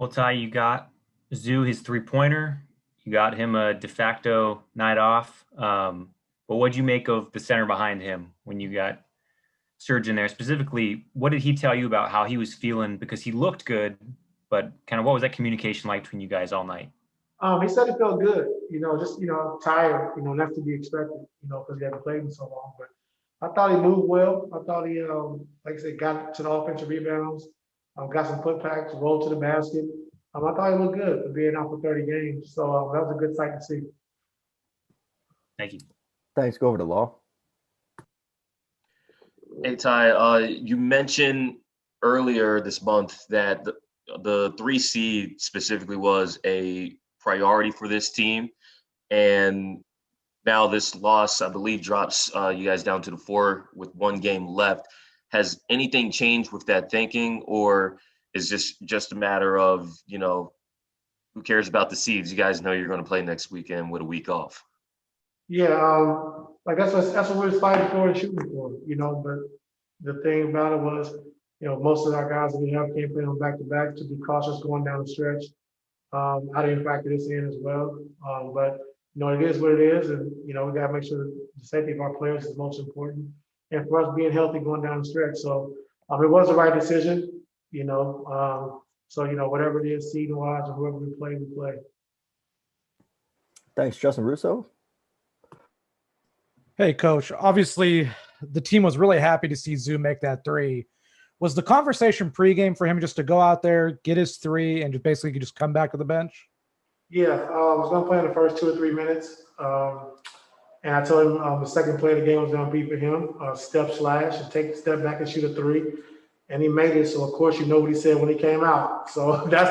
Well, Ty, you got Zoo his three-pointer. You got him a de facto night off. But what'd you make of the center behind him when you got Serge in there? Specifically, what did he tell you about how he was feeling? Because he looked good, but kind of what was that communication like between you guys all night? He said he felt good, just, tired, that's to be expected, because he hadn't played in so long. But I thought he moved well. I thought he, like I said, got to the offensive rebounds, got some putbacks, rolled to the basket. I thought he looked good for being out for 30 games. So that was a good sight to see. Thank you. Thanks. Go over to Law. Hey Ty, you mentioned earlier this month that the 3 seed specifically was a priority for this team, and now this loss, I believe, drops you guys down to the 4 with 1 game left. Has anything changed with that thinking, or is this just a matter of, who cares about the seeds? You guys know you're going to play next weekend with a week off. Yeah, like that's what we was fighting for and shooting for, But the thing about it was, most of our guys that we have can't play on back to back to be cautious going down the stretch. I didn't factor this in as well, but it is what it is, and we got to make sure the safety of our players is most important, and for us being healthy going down the stretch. So it was the right decision, So whatever it is, seed wise or whoever we play. Thanks, Justin Russo. Hey, Coach. Obviously, the team was really happy to see Zoo make that three. Was the conversation pregame for him just to go out there, get his three, and just basically just come back to the bench? Yeah, I was going to play in the first 2 or 3 minutes, and I told him the second play of the game was going to be for him, step slash, and take a step back and shoot a three, and he made it. So of course you know what he said when he came out. So that's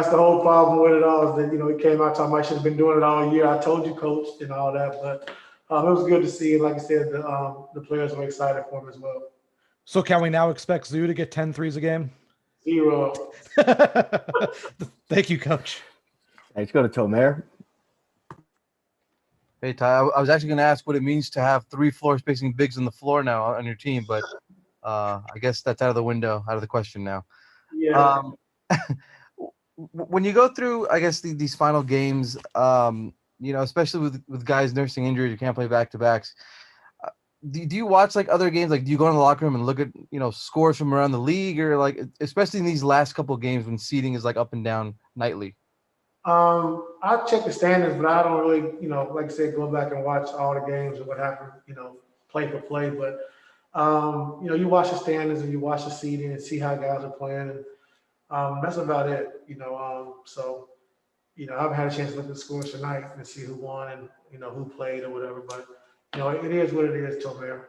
the whole problem with it all, is that he came out talking about I should have been doing it all year. I told you, coach, and all that. But it was good to see, and like I said, the players were excited for him as well. So can we now expect Zoo to get 10 threes a game? 0. Thank you, Coach. Thanks. Go to Tomer. Hey, Ty, I was actually going to ask what it means to have 3 floor-spacing bigs on the floor now on your team, but I guess that's out of the window, out of the question now. Yeah. When you go through, I guess, these final games, especially with guys nursing injuries, you can't play back-to-backs, do you watch other games? Do you go in the locker room and look at scores from around the league, or especially in these last couple of games when seeding is up and down nightly? I check the standings, but I don't really, like I said, go back and watch all the games and what happened, play for play. But you watch the standings and you watch the seeding and see how guys are playing, and that's about it. So I haven't had a chance to look at the scores tonight and see who won and who played or whatever, but. It is what it is, Tomer.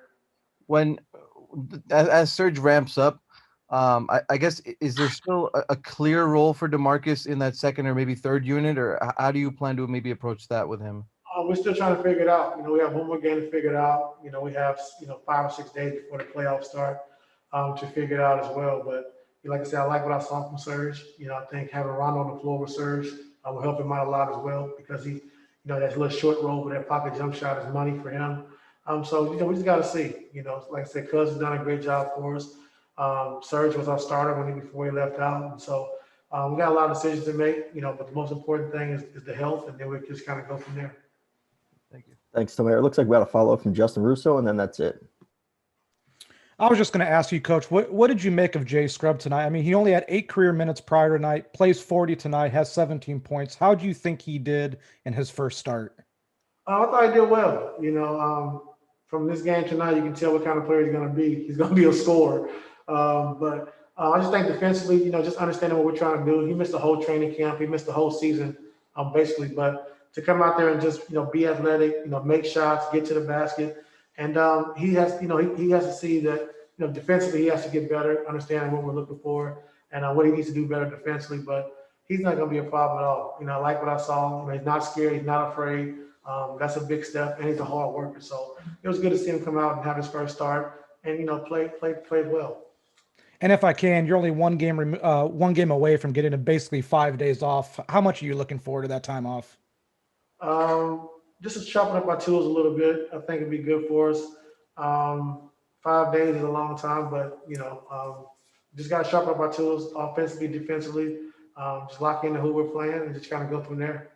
As Serge ramps up, I guess, is there still a clear role for DeMarcus in that second or maybe third unit, or how do you plan to maybe approach that with him? We're still trying to figure it out. We have one more game to figure it out. We have 5 or 6 days before the playoffs start to figure it out as well. But like I said, I like what I saw from Serge. I think having Rondo on the floor with Serge will help him out a lot as well, because he. That little short roll with that pocket jump shot is money for him. So we just got to see. Like I said, Cuz has done a great job for us. Serge was our starter before he left out, and so we got a lot of decisions to make. But the most important thing is the health, and then we just kind of go from there. Thank you. Thanks, Tomer. It looks like we got a follow-up from Justin Russo, and then that's it. I was just going to ask you, Coach, what did you make of Jay Scrubb tonight? I mean, he only had 8 career minutes prior tonight, plays 40 tonight, has 17 points. How do you think he did in his first start? I thought he did well. From this game tonight, you can tell what kind of player he's going to be. He's going to be a scorer. But I just think defensively, just understanding what we're trying to do. He missed the whole training camp. He missed the whole season, basically. But to come out there and just, be athletic, make shots, get to the basket. And he has, he has to see that, defensively he has to get better, understanding what we're looking for and what he needs to do better defensively. But he's not going to be a problem at all. I like what I saw. He's not scared. He's not afraid. That's a big step, and he's a hard worker. So it was good to see him come out and have his first start and, play well. And if I can, you're only one game away from getting basically 5 days off. How much are you looking forward to that time off? Just to sharpen up our tools a little bit. I think it'd be good for us. 5 days is a long time, but just got to sharpen up our tools offensively, defensively, just lock into who we're playing and just kind of go from there.